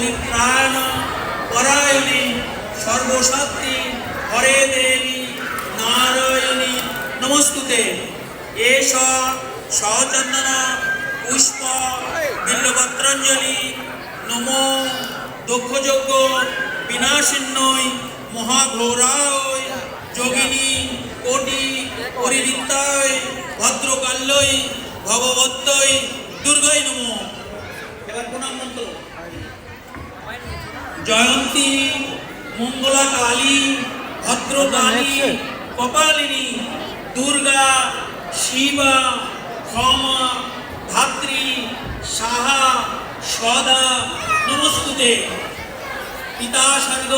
পরিত্রাণ পরায়ণী সর্বশক্তি হরে দেবী নারায়ণী নমস্তুতে। এষ সচন্দন পুষ্প বিল্লপত্রাঞ্জলি নমো দক্ষযজ্ঞ বিনাশিন্নয় মহাঘোরায় যোগিনী কোটি পরিবৃত্তায় ভদ্রকাল্যই ভগবত্যই দুর্গৈ নমঃ। এবার প্রণাম মন্ত্র। জয়ন্তী মঙ্গলা কালী ভদ্রকালী কপালিনী দুর্গা শিবা ক্ষমা ধাত্রী সাহা সদা নমস্তুতে। পিতা স্বর্গ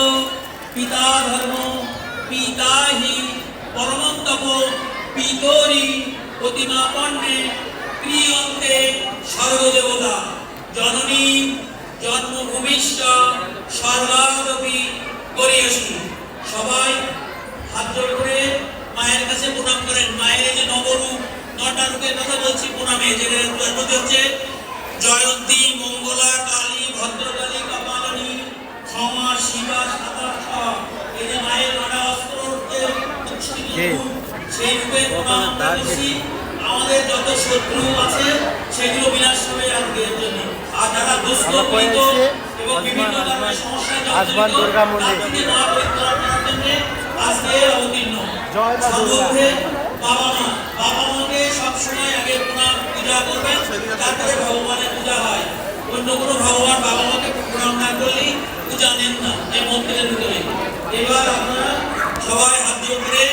পিতা ধর্ম পিতা হি পরমং তপ পিতরি প্রতিমা পণ্ডে ক্রিয়ন্তে সর্বদেবতা জননী জন্মভূমিশ্চ স্বর্গাদপি গরীয়সী। সবাই হাত জোড় করে মায়ের কাছে প্রণাম করেন। মায়ের যে নবরূপ 9টা রূপের কথা বলছি প্রণামে, যেটা হচ্ছে জয়ন্তী মঙ্গলা কালী ভদ্রকালী কপালিনী ক্ষমা শিবা সাদা। এই যে মায়ের 9টা অস্ত্র সেই রূপে প্রণাম করছি। আমাদের যত শত্রু আছে সেগুলো বিনাশ হবে আজকের জন্য। আর যারা দুষ্ট পীড়িত এবং বিভিন্ন ধরনের সমস্যায় জর্জরিত তাদেরকে মহাপরিত্রাণ করার জন্য আজকে অবতীর্ণ। সম্বন্ধে বাবা মাকে সবসময় আগে প্রণাম পূজা করবেন, তারপরে ভগবানের পূজা হয়। অন্য কোনো ভগবান বাবা মাকে প্রণাম না করলেই পূজা নেন না এই মন্দিরের ভিতরে। এবার আপনারা সবাই হাত জোড় করে